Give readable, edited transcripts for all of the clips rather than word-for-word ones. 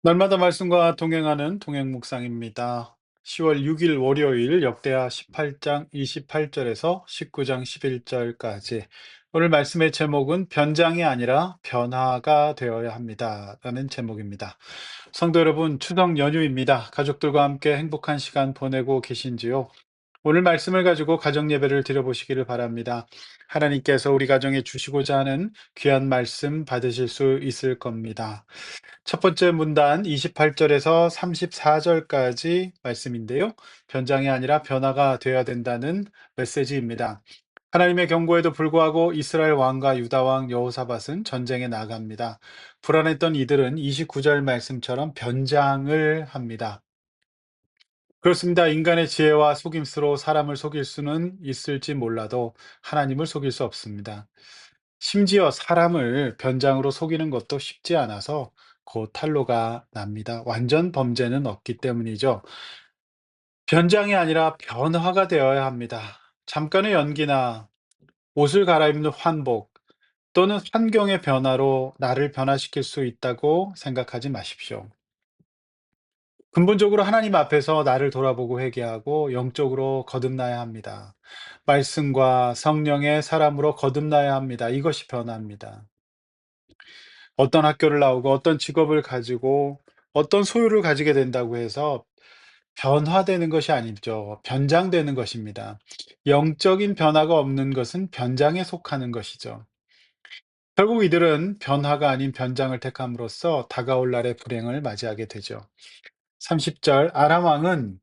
날마다 말씀과 동행하는 동행 묵상입니다. 10월 6일 월요일 역대하 18장 28절에서 19장 11절까지. 오늘 말씀의 제목은 변장이 아니라 변화가 되어야 합니다. 라는 제목입니다. 성도 여러분, 추석 연휴입니다. 가족들과 함께 행복한 시간 보내고 계신지요? 오늘 말씀을 가지고 가정 예배를 드려보시기를 바랍니다. 하나님께서 우리 가정에 주시고자 하는 귀한 말씀 받으실 수 있을 겁니다. 첫 번째 문단 28절에서 34절까지 말씀인데요. 변장이 아니라 변화가 되어야 된다는 메시지입니다. 하나님의 경고에도 불구하고 이스라엘 왕과 유다 왕 여호사밧은 전쟁에 나갑니다. 불안했던 이들은 29절 말씀처럼 변장을 합니다. 그렇습니다. 인간의 지혜와 속임수로 사람을 속일 수는 있을지 몰라도 하나님을 속일 수 없습니다. 심지어 사람을 변장으로 속이는 것도 쉽지 않아서 곧 탄로가 납니다. 완전 범죄는 없기 때문이죠. 변장이 아니라 변화가 되어야 합니다. 잠깐의 연기나 옷을 갈아입는 환복 또는 환경의 변화로 나를 변화시킬 수 있다고 생각하지 마십시오. 근본적으로 하나님 앞에서 나를 돌아보고 회개하고 영적으로 거듭나야 합니다. 말씀과 성령의 사람으로 거듭나야 합니다. 이것이 변화입니다. 어떤 학교를 나오고 어떤 직업을 가지고 어떤 소유를 가지게 된다고 해서 변화되는 것이 아니죠. 변장되는 것입니다. 영적인 변화가 없는 것은 변장에 속하는 것이죠. 결국 이들은 변화가 아닌 변장을 택함으로써 다가올 날의 불행을 맞이하게 되죠. 30절 아람 왕은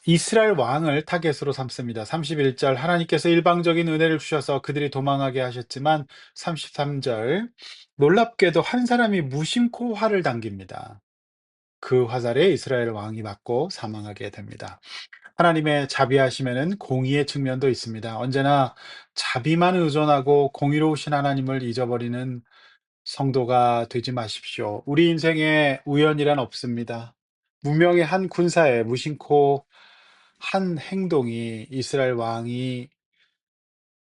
이스라엘 왕을 타겟으로 삼습니다. 31절 하나님께서 일방적인 은혜를 주셔서 그들이 도망하게 하셨지만 33절 놀랍게도 한 사람이 무심코 활을 당깁니다. 그 화살에 이스라엘 왕이 맞고 사망하게 됩니다. 하나님의 자비하심에는 공의의 측면도 있습니다. 언제나 자비만 의존하고 공의로우신 하나님을 잊어버리는 성도가 되지 마십시오. 우리 인생에 우연이란 없습니다. 무명의 한 군사에 무심코 한 행동이 이스라엘 왕이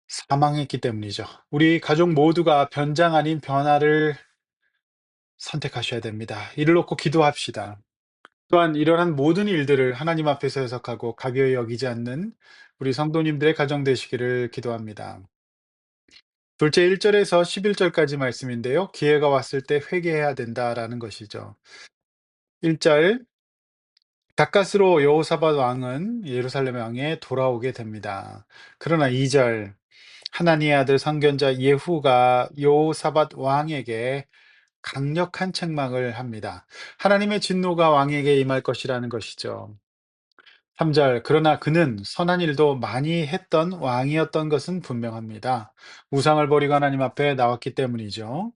사망했기 때문이죠. 우리 가족 모두가 변장 아닌 변화를 선택하셔야 됩니다. 이를 놓고 기도합시다. 또한 이러한 모든 일들을 하나님 앞에서 해석하고 가벼이 여기지 않는 우리 성도님들의 가정 되시기를 기도합니다. 둘째 1절에서 11절까지 말씀인데요. 기회가 왔을 때 회개해야 된다라는 것이죠. 1절 가까스로 여호사밧 왕은 예루살렘 왕에 돌아오게 됩니다. 그러나 2절 하나님의 아들 선견자 예후가 여호사밧 왕에게 강력한 책망을 합니다. 하나님의 진노가 왕에게 임할 것이라는 것이죠. 3절 그러나 그는 선한 일도 많이 했던 왕이었던 것은 분명합니다. 우상을 버리고 하나님 앞에 나왔기 때문이죠.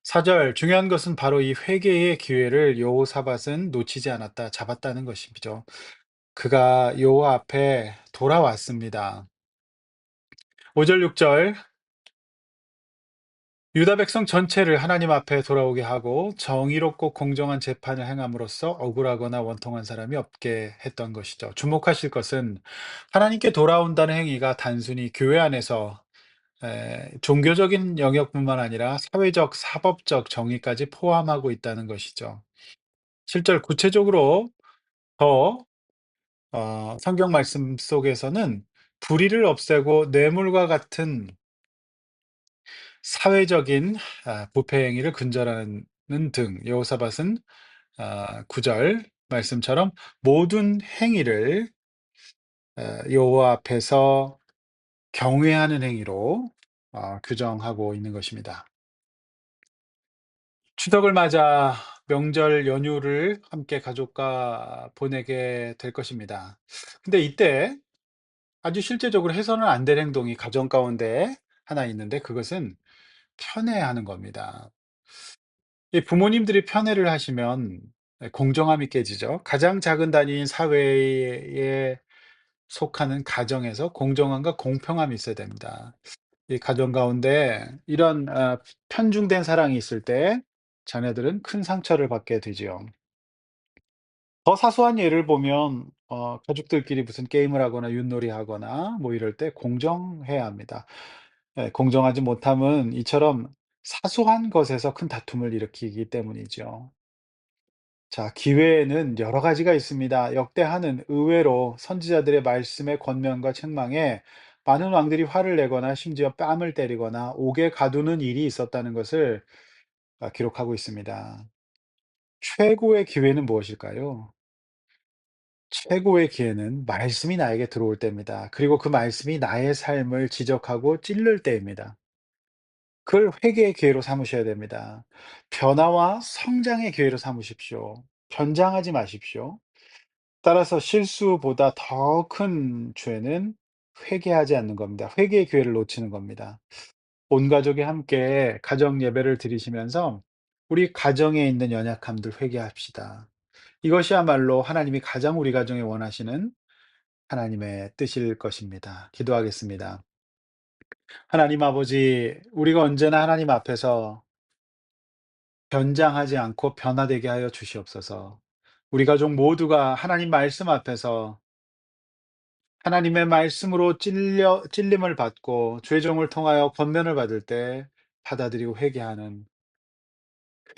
4절 중요한 것은 바로 이 회개의 기회를 여호사밧은 놓치지 않았다, 잡았다는 것이죠. 그가 여호와 앞에 돌아왔습니다. 5절 6절 유다 백성 전체를 하나님 앞에 돌아오게 하고 정의롭고 공정한 재판을 행함으로써 억울하거나 원통한 사람이 없게 했던 것이죠. 주목하실 것은 하나님께 돌아온다는 행위가 단순히 교회 안에서 종교적인 영역뿐만 아니라 사회적, 사법적 정의까지 포함하고 있다는 것이죠. 실제 구체적으로 더 성경 말씀 속에서는 불의를 없애고 뇌물과 같은 사회적인 부패 행위를 근절하는 등 여호사밧은 9절 말씀처럼 모든 행위를 여호와 앞에서 경외하는 행위로 규정하고 있는 것입니다. 추석을 맞아 명절 연휴를 함께 가족과 보내게 될 것입니다. 근데 이때 아주 실제적으로 해서는 안 될 행동이 가정 가운데 하나 있는데 그것은 편애하는 겁니다. 이 부모님들이 편애를 하시면 공정함이 깨지죠. 가장 작은 단위인 사회에 속하는 가정에서 공정함과 공평함이 있어야 됩니다. 이 가정 가운데 이런 편중된 사랑이 있을 때 자녀들은 큰 상처를 받게 되지요. 더 사소한 예를 보면 가족들끼리 무슨 게임을 하거나 윷놀이하거나 뭐 이럴 때 공정해야 합니다. 공정하지 못함은 이처럼 사소한 것에서 큰 다툼을 일으키기 때문이죠. 자, 기회에는 여러 가지가 있습니다. 역대하는 의외로 선지자들의 말씀의 권면과 책망에 많은 왕들이 화를 내거나 심지어 뺨을 때리거나 옥에 가두는 일이 있었다는 것을 기록하고 있습니다. 최고의 기회는 무엇일까요? 최고의 기회는 말씀이 나에게 들어올 때입니다. 그리고 그 말씀이 나의 삶을 지적하고 찔를 때입니다. 그걸 회개의 기회로 삼으셔야 됩니다. 변화와 성장의 기회로 삼으십시오. 변장하지 마십시오. 따라서 실수보다 더 큰 죄는 회개하지 않는 겁니다. 회개의 기회를 놓치는 겁니다. 온 가족이 함께 가정 예배를 드리시면서 우리 가정에 있는 연약함들 회개합시다. 이것이야말로 하나님이 가장 우리 가정에 원하시는 하나님의 뜻일 것입니다. 기도하겠습니다. 하나님 아버지, 우리가 언제나 하나님 앞에서 변장하지 않고 변화되게 하여 주시옵소서. 우리 가족 모두가 하나님 말씀 앞에서 하나님의 말씀으로 찔림을 받고 죄종을 통하여 권면을 받을 때 받아들이고 회개하는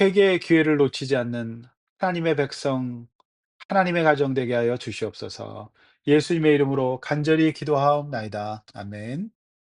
회개의 기회를 놓치지 않는 하나님의 백성, 하나님의 가정 되게 하여 주시옵소서. 예수님의 이름으로 간절히 기도하옵나이다. 아멘.